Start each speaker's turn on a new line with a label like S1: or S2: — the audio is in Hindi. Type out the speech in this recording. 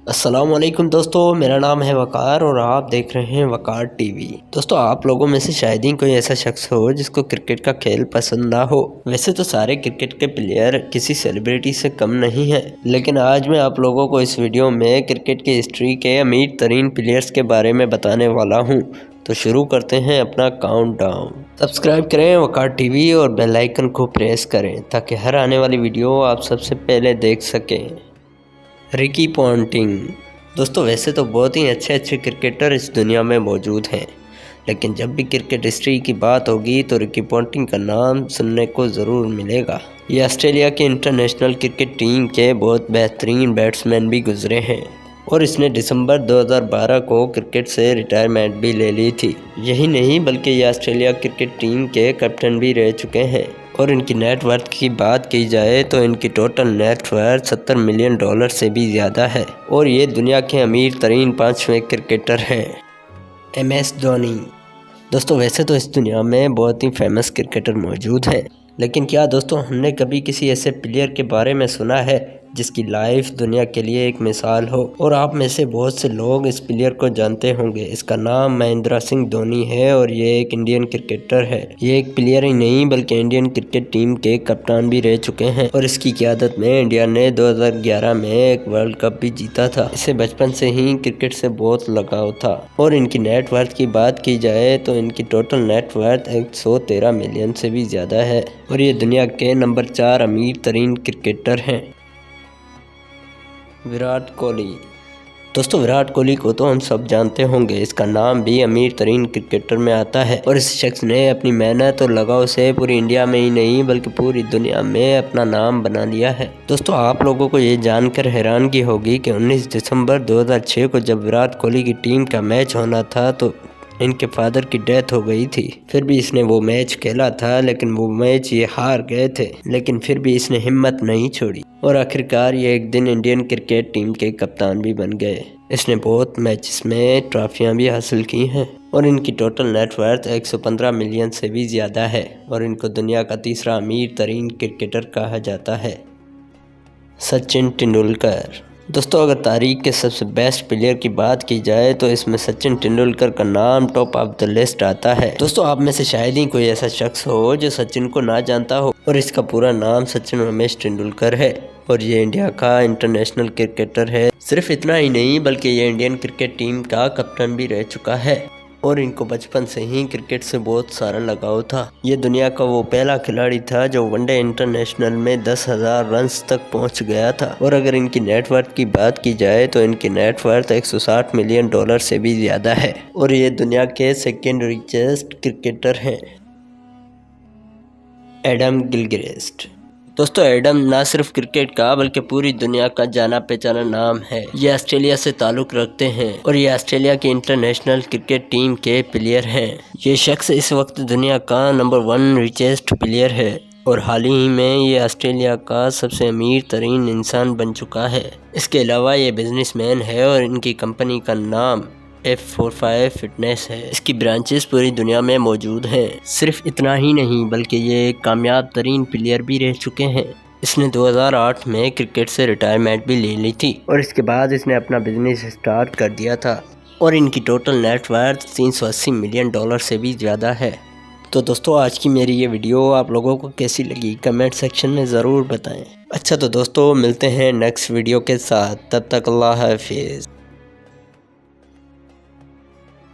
S1: अस्सलामुअलैकुम दोस्तों, मेरा नाम है वकार और आप देख रहे हैं वकार टीवी। दोस्तों, आप लोगों में से शायद ही कोई ऐसा शख्स हो जिसको क्रिकेट का खेल पसंद ना हो। वैसे तो सारे क्रिकेट के प्लेयर किसी सेलिब्रिटी से कम नहीं हैं, लेकिन आज मैं आप लोगों को इस वीडियो में क्रिकेट की हिस्ट्री के अमीर तरीन प्लेयर्स के बारे में बताने वाला हूँ। तो शुरू करते हैं अपना काउंटडाउन। सब्सक्राइब करें वकार टीवी और बेल आइकन को प्रेस करें ताकि हर आने वाली वीडियो आप सबसे पहले देख सकें। Ricky Ponting. दोस्तों, वैसे तो बहुत ही अच्छे क्रिकेटर इस दुनिया में मौजूद हैं, लेकिन जब भी क्रिकेट हिस्ट्री की बात होगी तो रिकी पॉन्टिंग का नाम सुनने को ज़रूर मिलेगा। ये ऑस्ट्रेलिया की इंटरनेशनल क्रिकेट टीम के बहुत बेहतरीन बैट्समैन भी गुजरे हैं और इसने दिसंबर 2012 को क्रिकेट से रिटायरमेंट भी ले ली थी। यही नहीं बल्कि ये ऑस्ट्रेलिया क्रिकेट टीम के कैप्टन भी रह चुके हैं। और इनकी नेटवर्थ की बात की जाए तो इनकी टोटल नेटवर्थ $70 मिलियन से भी ज़्यादा है और ये दुनिया के अमीर तरीन 5वें क्रिकेटर हैं। MS धोनी। दोस्तों, वैसे तो इस दुनिया में बहुत ही फेमस क्रिकेटर मौजूद हैं, लेकिन क्या दोस्तों हमने कभी किसी ऐसे प्लेयर के बारे में सुना है जिसकी लाइफ दुनिया के लिए एक मिसाल हो। और आप में से बहुत से लोग इस प्लेयर को जानते होंगे। इसका नाम महेंद्र सिंह धोनी है और ये एक इंडियन क्रिकेटर है। ये एक प्लेयर ही नहीं बल्कि इंडियन क्रिकेट टीम के कप्तान भी रह चुके हैं और इसकी क़यादत में इंडिया ने 2011 में एक वर्ल्ड कप भी जीता था। इसे बचपन से ही क्रिकेट से बहुत लगाव था। और इनकी नेटवर्थ की बात की जाए तो इनकी टोटल नेटवर्थ 113 मिलियन से भी ज़्यादा है और ये दुनिया के नंबर 4 अमीर तरीन क्रिकेटर हैं। विराट कोहली। दोस्तों, विराट कोहली को तो हम सब जानते होंगे। इसका नाम भी अमीर तरीन क्रिकेटर में आता है और इस शख्स ने अपनी मेहनत और लगाव से पूरी इंडिया में ही नहीं बल्कि पूरी दुनिया में अपना नाम बना लिया है। दोस्तों, आप लोगों को ये जानकर हैरानगी होगी कि 19 दिसंबर 2006 को जब विराट कोहली की टीम का मैच होना था तो इनके फादर की डेथ हो गई थी। फिर भी इसने वो मैच खेला था, लेकिन वो मैच ये हार गए थे, लेकिन फिर भी इसने हिम्मत नहीं छोड़ी और आखिरकार ये एक दिन इंडियन क्रिकेट टीम के कप्तान भी बन गए। इसने बहुत मैचेस में ट्रॉफियां भी हासिल की हैं और इनकी टोटल नेटवर्थ 115 मिलियन से भी ज़्यादा है और इनको दुनिया का तीसरा अमीर तरीन क्रिकेटर कहा जाता है। सचिन तेंदुलकर। दोस्तों, अगर तारीख के सबसे बेस्ट प्लेयर की बात की जाए तो इसमें सचिन तेंदुलकर का नाम टॉप ऑफ द लिस्ट आता है। दोस्तों, आप में से शायद ही कोई ऐसा शख्स हो जो सचिन को ना जानता हो और इसका पूरा नाम सचिन रमेश तेंदुलकर है और ये इंडिया का इंटरनेशनल क्रिकेटर है। सिर्फ इतना ही नहीं बल्कि ये इंडियन क्रिकेट टीम का कैप्टन भी रह चुका है और इनको बचपन से ही क्रिकेट से बहुत सारा लगाव था। ये दुनिया का वो पहला खिलाड़ी था जो वनडे इंटरनेशनल में 10,000 रन्स तक पहुंच गया था। और अगर इनकी नेटवर्थ की बात की जाए तो इनकी नेटवर्थ $160 मिलियन से भी ज़्यादा है और ये दुनिया के सेकेंड रिचेस्ट क्रिकेटर हैं। Adam Gilchrist. दोस्तों, एडम ना सिर्फ क्रिकेट का बल्कि पूरी दुनिया का जाना पहचाना नाम है। ये ऑस्ट्रेलिया से ताल्लुक़ रखते हैं और ये ऑस्ट्रेलिया की इंटरनेशनल क्रिकेट टीम के प्लेयर हैं। ये शख्स इस वक्त दुनिया का नंबर 1 रिचेस्ट प्लेयर है और हाल ही में ये ऑस्ट्रेलिया का सबसे अमीर तरीन इंसान बन चुका है। इसके अलावा ये बिजनेसमैन है और इनकी कंपनी का नाम F45 फिटनेस है। इसकी ब्रांचेस पूरी दुनिया में मौजूद हैं। सिर्फ इतना ही नहीं बल्कि ये एक कामयाब तरीन प्लेयर भी रह चुके हैं। इसने 2008 में क्रिकेट से रिटायरमेंट भी ले ली थी और इसके बाद इसने अपना बिजनेस स्टार्ट कर दिया था और इनकी टोटल नेटवर्थ $380 मिलियन से भी ज़्यादा है। तो दोस्तों, आज की मेरी ये वीडियो आप लोगों को कैसी लगी कमेंट सेक्शन में ज़रूर बताएं। अच्छा, तो दोस्तों मिलते हैं नेक्स्ट वीडियो के साथ। तब तक अल्लाह हाफिज़।